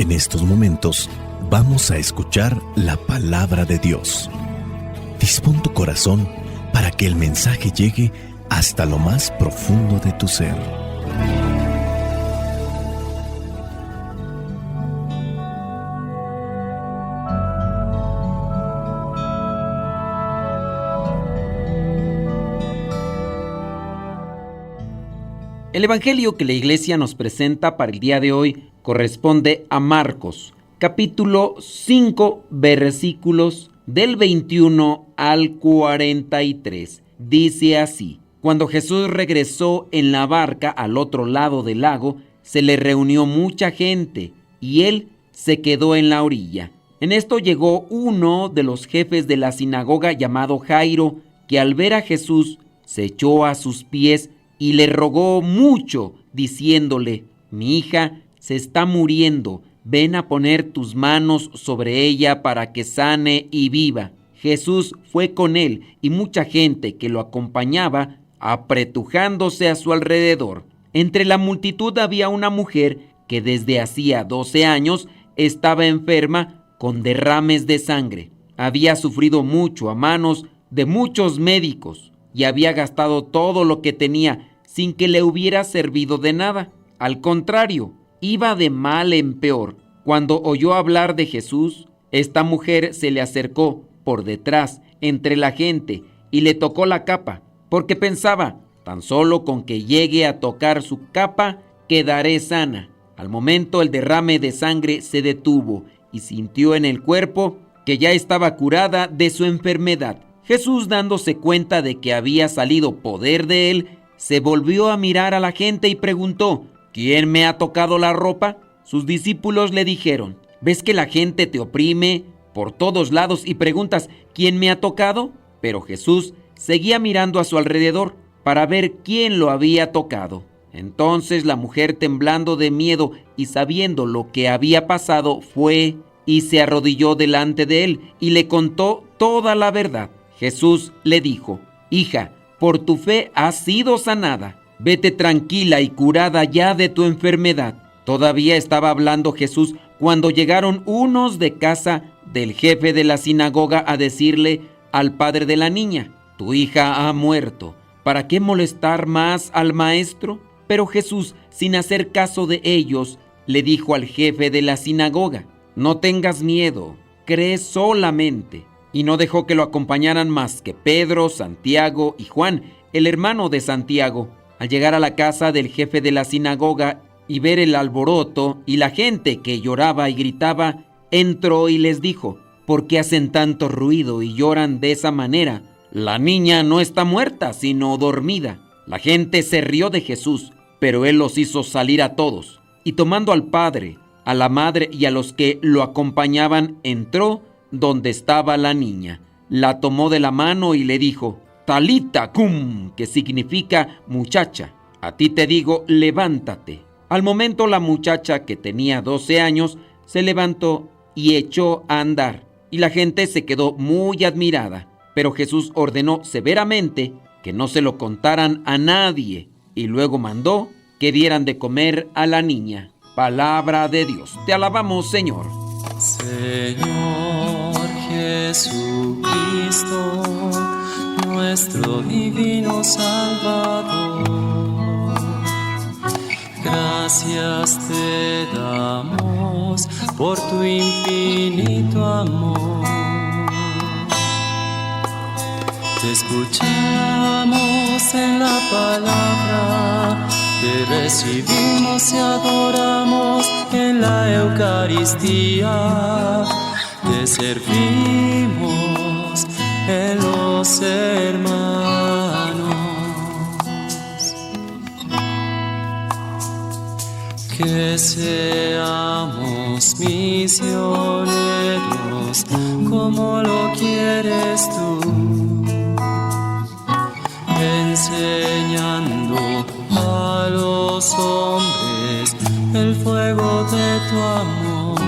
En estos momentos vamos a escuchar la palabra de Dios. Dispón tu corazón para que el mensaje llegue hasta lo más profundo de tu ser. El evangelio que la iglesia nos presenta para el día de hoy corresponde a Marcos, capítulo 5, versículos del 21 al 43. Dice así: Cuando Jesús regresó en la barca al otro lado del lago, se le reunió mucha gente y él se quedó en la orilla. En esto llegó uno de los jefes de la sinagoga llamado Jairo, que al ver a Jesús se echó a sus pies y le rogó mucho, diciéndole: Mi hija se está muriendo, ven a poner tus manos sobre ella para que sane y viva. Jesús fue con él y mucha gente que lo acompañaba, apretujándose a su alrededor. Entre la multitud había una mujer que desde hacía 12 años estaba enferma con derrames de sangre. Había sufrido mucho a manos de muchos médicos y había gastado todo lo que tenía sin que le hubiera servido de nada. Al contrario, iba de mal en peor. Cuando oyó hablar de Jesús, esta mujer se le acercó por detrás entre la gente y le tocó la capa, porque pensaba: tan solo con que llegue a tocar su capa, quedaré sana. Al momento el derrame de sangre se detuvo y sintió en el cuerpo que ya estaba curada de su enfermedad. Jesús, dándose cuenta de que había salido poder de él, se volvió a mirar a la gente y preguntó: ¿Quién me ha tocado la ropa? Sus discípulos le dijeron: ¿Ves que la gente te oprime por todos lados y preguntas: ¿Quién me ha tocado? Pero Jesús seguía mirando a su alrededor para ver quién lo había tocado. Entonces la mujer, temblando de miedo y sabiendo lo que había pasado, fue y se arrodilló delante de él y le contó toda la verdad. Jesús le dijo: Hija, por tu fe has sido sanada. Vete tranquila y curada ya de tu enfermedad. Todavía estaba hablando Jesús cuando llegaron unos de casa del jefe de la sinagoga a decirle al padre de la niña: Tu hija ha muerto. ¿Para qué molestar más al maestro? Pero Jesús, sin hacer caso de ellos, le dijo al jefe de la sinagoga: No tengas miedo, cree solamente. Y no dejó que lo acompañaran más que Pedro, Santiago y Juan, el hermano de Santiago. Al llegar a la casa del jefe de la sinagoga y ver el alboroto y la gente que lloraba y gritaba, entró y les dijo: ¿Por qué hacen tanto ruido y lloran de esa manera? La niña no está muerta, sino dormida. La gente se rió de Jesús, pero él los hizo salir a todos. Y tomando al padre, a la madre y a los que lo acompañaban, entró donde estaba la niña. La tomó de la mano y le dijo: Talita cum, que significa muchacha, a ti te digo, levántate. Al momento la muchacha, que tenía 12 años, se levantó y echó a andar, y la gente se quedó muy admirada. Pero Jesús ordenó severamente que no se lo contaran a nadie, y luego mandó que dieran de comer a la niña. Palabra de Dios. Te alabamos, Señor. Señor Jesucristo, nuestro divino Salvador, gracias te damos por tu infinito amor. Te escuchamos en la palabra, te recibimos y adoramos en la Eucaristía. Te servimos en los hermanos. Que seamos misioneros como lo quieres tú, enseñando a los hombres el fuego de tu amor.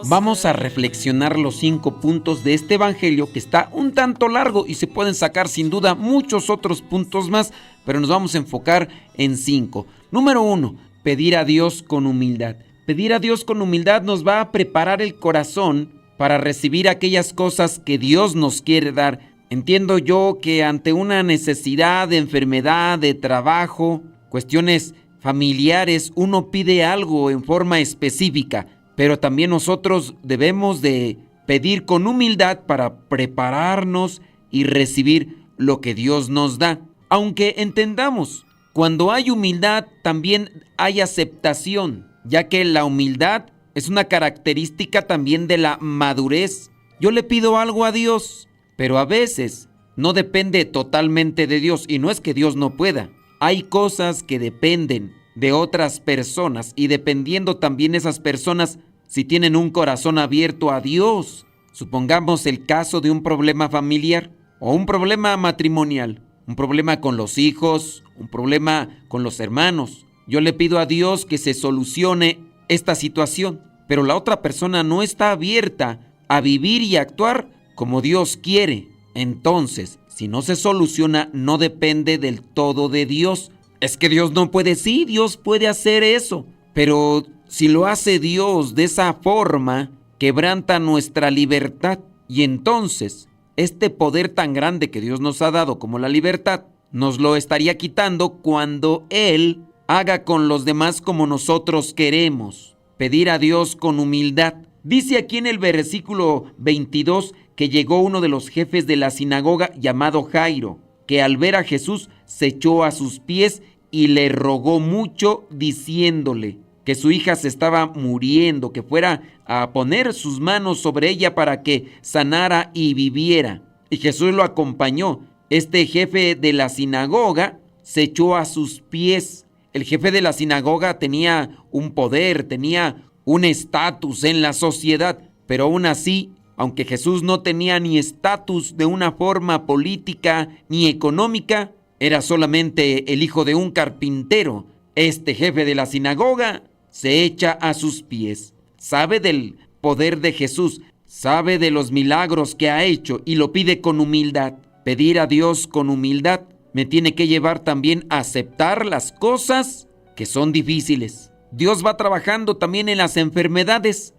Vamos a reflexionar los 5 puntos de este evangelio, que está un tanto largo y se pueden sacar sin duda muchos otros puntos más, pero nos vamos a enfocar en 5. Número 1, pedir a Dios con humildad. Pedir a Dios con humildad nos va a preparar el corazón para recibir aquellas cosas que Dios nos quiere dar. Entiendo yo que ante una necesidad de enfermedad, de trabajo, cuestiones familiares, uno pide algo en forma específica, pero también nosotros debemos de pedir con humildad para prepararnos y recibir lo que Dios nos da. Aunque entendamos, cuando hay humildad también hay aceptación, ya que la humildad es una característica también de la madurez. Yo le pido algo a Dios, pero a veces no depende totalmente de Dios, y no es que Dios no pueda. Hay cosas que dependen de otras personas, y dependiendo también esas personas si tienen un corazón abierto a Dios. Supongamos el caso de un problema familiar o un problema matrimonial, un problema con los hijos, un problema con los hermanos. Yo le pido a Dios que se solucione esta situación, pero la otra persona no está abierta a vivir y actuar como Dios quiere. Entonces, si no se soluciona, no depende del todo de Dios. Es que Dios no puede, sí, Dios puede hacer eso, pero si lo hace Dios de esa forma, quebranta nuestra libertad, y entonces este poder tan grande que Dios nos ha dado como la libertad, nos lo estaría quitando cuando Él haga con los demás como nosotros queremos. Pedir a Dios con humildad. Dice aquí en el versículo 22 que llegó uno de los jefes de la sinagoga llamado Jairo, que al ver a Jesús se echó a sus pies y le rogó mucho, diciéndole que su hija se estaba muriendo, que fuera a poner sus manos sobre ella para que sanara y viviera. Y Jesús lo acompañó. Este jefe de la sinagoga se echó a sus pies. El jefe de la sinagoga tenía un poder, tenía un estatus en la sociedad, pero aún así, aunque Jesús no tenía ni estatus de una forma política ni económica, era solamente el hijo de un carpintero. Este jefe de la sinagoga se echa a sus pies. Sabe del poder de Jesús, sabe de los milagros que ha hecho y lo pide con humildad. Pedir a Dios con humildad me tiene que llevar también a aceptar las cosas que son difíciles. Dios va trabajando también en las enfermedades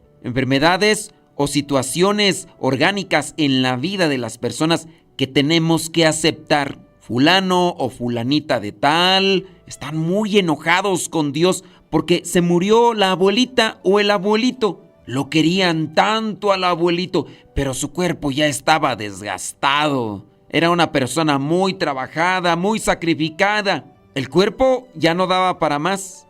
o situaciones orgánicas en la vida de las personas que tenemos que aceptar. Fulano o fulanita de tal están muy enojados con Dios porque se murió la abuelita o el abuelito. Lo querían tanto al abuelito, pero su cuerpo ya estaba desgastado. Era una persona muy trabajada, muy sacrificada. El cuerpo ya no daba para más.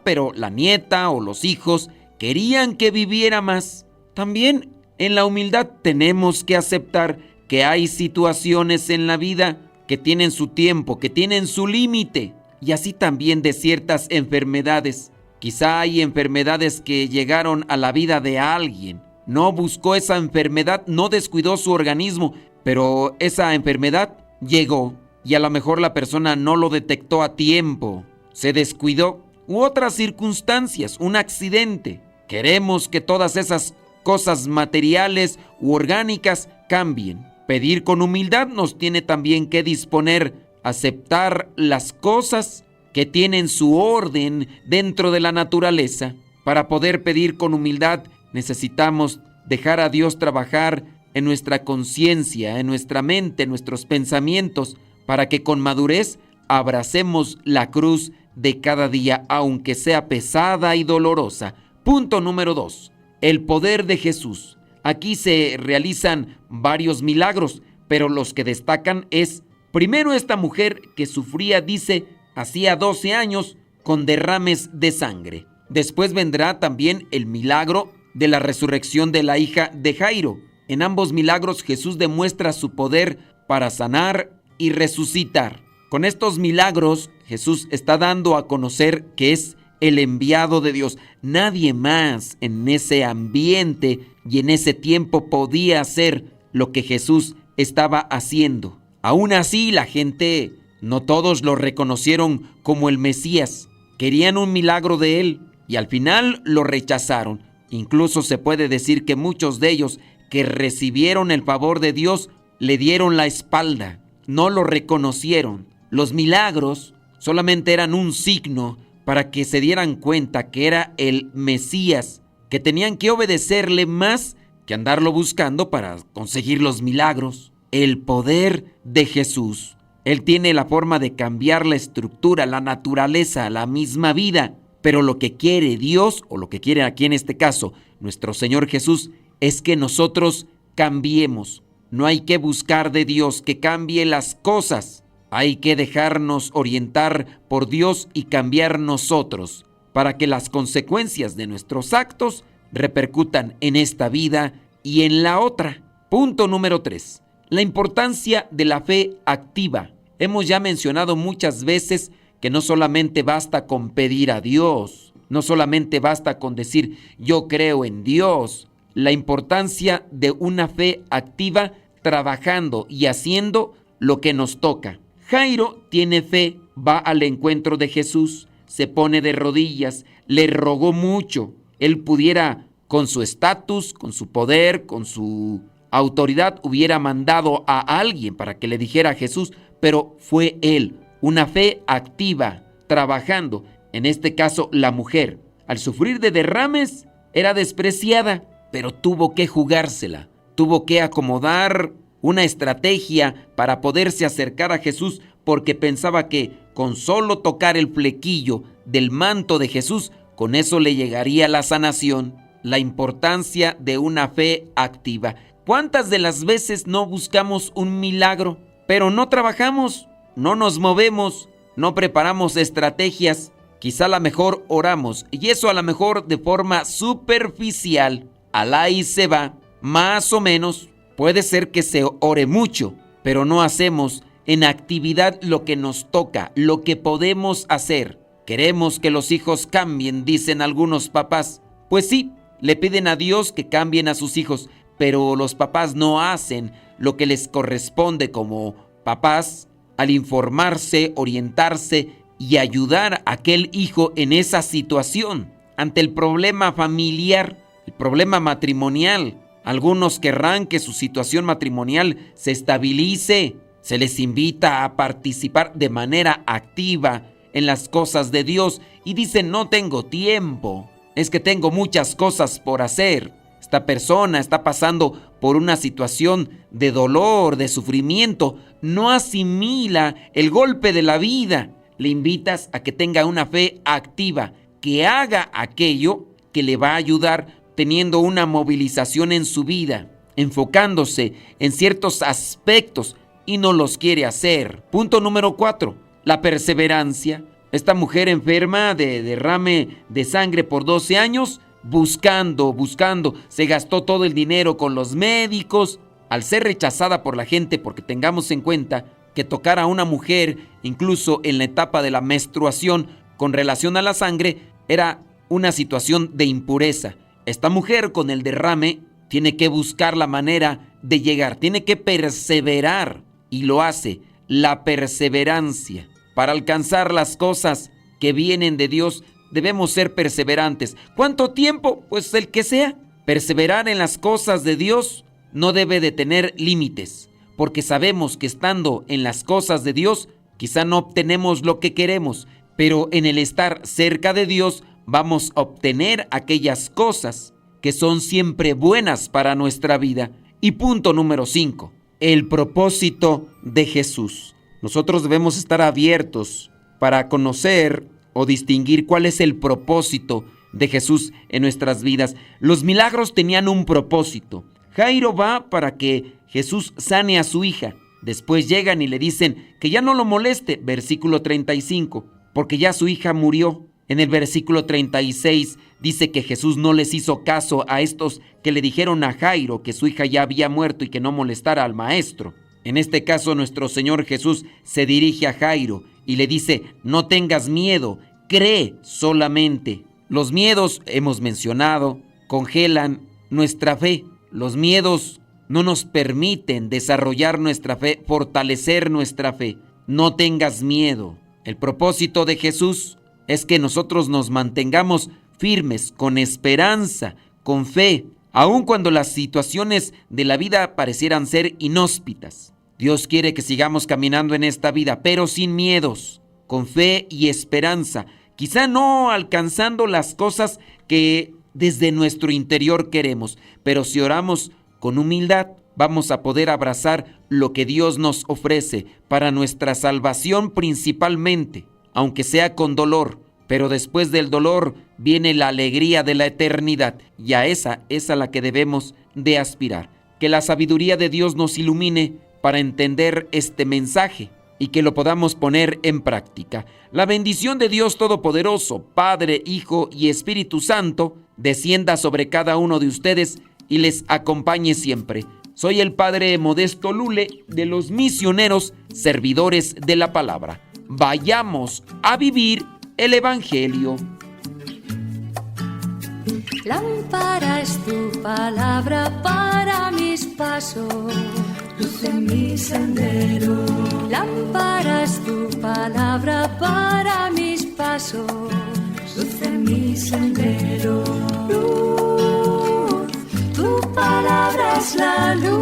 Pero la nieta o los hijos querían que viviera más. También en la humildad tenemos que aceptar que hay situaciones en la vida que tienen su tiempo, que tienen su límite. Y así también de ciertas enfermedades. Quizá hay enfermedades que llegaron a la vida de alguien. No buscó esa enfermedad, no descuidó su organismo, pero esa enfermedad llegó y a lo mejor la persona no lo detectó a tiempo, se descuidó, u otras circunstancias, un accidente. Queremos que todas esas cosas materiales u orgánicas cambien. Pedir con humildad nos tiene también que disponer a aceptar las cosas que tienen su orden dentro de la naturaleza. Para poder pedir con humildad necesitamos dejar a Dios trabajar en nuestra conciencia, en nuestra mente, en nuestros pensamientos, para que con madurez abracemos la cruz de cada día, aunque sea pesada y dolorosa. Punto número 2. El poder de Jesús. Aquí se realizan varios milagros, pero los que destacan es, primero, esta mujer que sufría, dice, hacía 12 años con derrames de sangre. Después vendrá también el milagro de la resurrección de la hija de Jairo. En ambos milagros Jesús demuestra su poder para sanar y resucitar. Con estos milagros Jesús está dando a conocer que es el enviado de Dios. Nadie más en ese ambiente y en ese tiempo podía hacer lo que Jesús estaba haciendo. Aún así, la gente, no todos lo reconocieron como el Mesías. Querían un milagro de él y al final lo rechazaron. Incluso se puede decir que muchos de ellos que recibieron el favor de Dios le dieron la espalda, no lo reconocieron. Los milagros solamente eran un signo para que se dieran cuenta que era el Mesías, que tenían que obedecerle más que andarlo buscando para conseguir los milagros. El poder de Jesús. Él tiene la forma de cambiar la estructura, la naturaleza, la misma vida. Pero lo que quiere Dios, o lo que quiere aquí en este caso nuestro Señor Jesús, es que nosotros cambiemos. No hay que buscar de Dios que cambie las cosas. Hay que dejarnos orientar por Dios y cambiar nosotros, para que las consecuencias de nuestros actos repercutan en esta vida y en la otra. Punto número 3. La importancia de la fe activa. Hemos ya mencionado muchas veces que no solamente basta con pedir a Dios, no solamente basta con decir yo creo en Dios. La importancia de una fe activa trabajando y haciendo lo que nos toca. Jairo tiene fe, va al encuentro de Jesús, se pone de rodillas, le rogó mucho. Él pudiera, con su estatus, con su poder, con su autoridad, hubiera mandado a alguien para que le dijera a Jesús, pero fue él, una fe activa, trabajando. En este caso, la mujer, al sufrir de derrames, era despreciada, pero tuvo que jugársela, tuvo que acomodar una estrategia para poderse acercar a Jesús, porque pensaba que con solo tocar el flequillo del manto de Jesús, con eso le llegaría la sanación. La importancia de una fe activa. ¿Cuántas de las veces no buscamos un milagro, pero no trabajamos, no nos movemos, no preparamos estrategias? Quizá a lo mejor oramos, y eso a lo mejor de forma superficial, alá y se va, más o menos. Puede ser que se ore mucho, pero no hacemos en actividad lo que nos toca, lo que podemos hacer. Queremos que los hijos cambien, dicen algunos papás. Pues sí, le piden a Dios que cambien a sus hijos, pero los papás no hacen lo que les corresponde como papás al informarse, orientarse y ayudar a aquel hijo en esa situación. Ante el problema familiar, el problema matrimonial, algunos querrán que su situación matrimonial se estabilice. Se les invita a participar de manera activa en las cosas de Dios y dicen no tengo tiempo, es que tengo muchas cosas por hacer. Esta persona está pasando por una situación de dolor, de sufrimiento, no asimila el golpe de la vida. Le invitas a que tenga una fe activa, que haga aquello que le va a ayudar teniendo una movilización en su vida, enfocándose en ciertos aspectos y no los quiere hacer. Punto número 4, la perseverancia. Esta mujer enferma de derrame de sangre por 12 años, buscando, se gastó todo el dinero con los médicos. Al ser rechazada por la gente, porque tengamos en cuenta que tocar a una mujer, incluso en la etapa de la menstruación, con relación a la sangre, era una situación de impureza. Esta mujer con el derrame tiene que buscar la manera de llegar, tiene que perseverar y lo hace. La perseverancia. Para alcanzar las cosas que vienen de Dios debemos ser perseverantes. ¿Cuánto tiempo? Pues el que sea. Perseverar en las cosas de Dios no debe de tener límites, porque sabemos que estando en las cosas de Dios quizá no obtenemos lo que queremos, pero en el estar cerca de Dios vamos a obtener aquellas cosas que son siempre buenas para nuestra vida. Y punto número 5, el propósito de Jesús. Nosotros debemos estar abiertos para conocer o distinguir cuál es el propósito de Jesús en nuestras vidas. Los milagros tenían un propósito. Jairo va para que Jesús sane a su hija. Después llegan y le dicen que ya no lo moleste, versículo 35, porque ya su hija murió. En el versículo 36 dice que Jesús no les hizo caso a estos que le dijeron a Jairo que su hija ya había muerto y que no molestara al maestro. En este caso, nuestro Señor Jesús se dirige a Jairo y le dice, no tengas miedo, cree solamente. Los miedos, hemos mencionado, congelan nuestra fe. Los miedos no nos permiten desarrollar nuestra fe, fortalecer nuestra fe. No tengas miedo. El propósito de Jesús es que nosotros nos mantengamos firmes, con esperanza, con fe, aun cuando las situaciones de la vida parecieran ser inhóspitas. Dios quiere que sigamos caminando en esta vida, pero sin miedos, con fe y esperanza. quizá no alcanzando las cosas que desde nuestro interior queremos, pero si oramos con humildad, vamos a poder abrazar lo que Dios nos ofrece para nuestra salvación principalmente, aunque sea con dolor, pero después del dolor viene la alegría de la eternidad, y a esa es a la que debemos de aspirar. Que la sabiduría de Dios nos ilumine para entender este mensaje y que lo podamos poner en práctica. La bendición de Dios Todopoderoso, Padre, Hijo y Espíritu Santo, descienda sobre cada uno de ustedes y les acompañe siempre. Soy el Padre Modesto Lule, de los misioneros servidores de la palabra. Vayamos a vivir el Evangelio. Lámpara es tu palabra para mis pasos, luz en mi sendero. Lámpara es tu palabra para mis pasos, luz en mi sendero. Luz, tu palabra es la luz.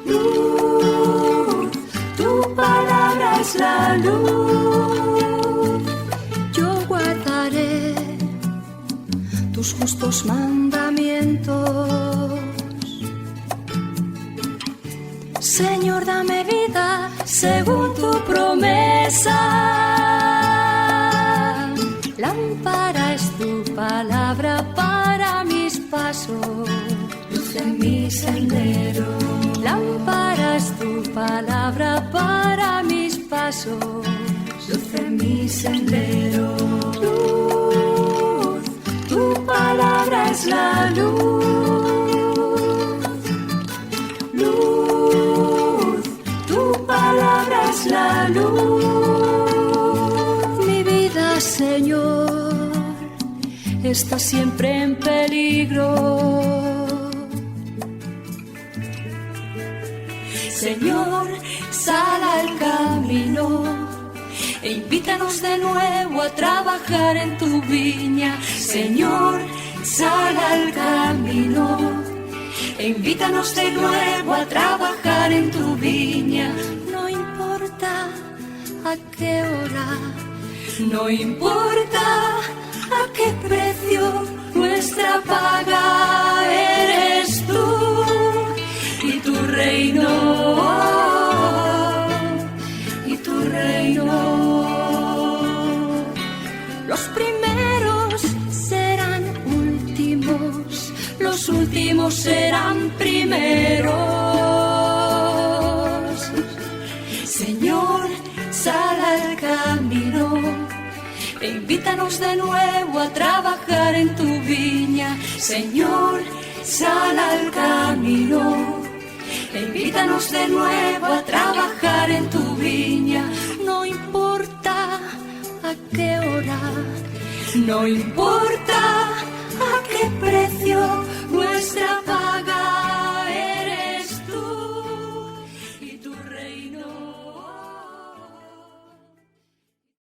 Luz, tu palabra es la luz. Tus justos mandamientos. Señor, dame vida según tu promesa. Lámpara es tu palabra para mis pasos, luz en mi sendero. Lámpara es tu palabra para mis pasos, luz en mi sendero. Tu palabra es la luz, luz, tu palabra es la luz. Mi vida, Señor, está siempre en peligro. Señor, sal al camino e invítanos de nuevo a trabajar en tu viña. Señor, sal al camino e invítanos de nuevo a trabajar en tu viña. No importa a qué hora, no importa a qué precio, nuestra paga eres tú y tu reino. Los primeros serán últimos, los últimos serán primeros. Señor, sal al camino e invítanos de nuevo a trabajar en tu viña. Señor, sal al camino e invítanos de nuevo a trabajar en tu viña. No importa a qué hora, no importa a qué precio,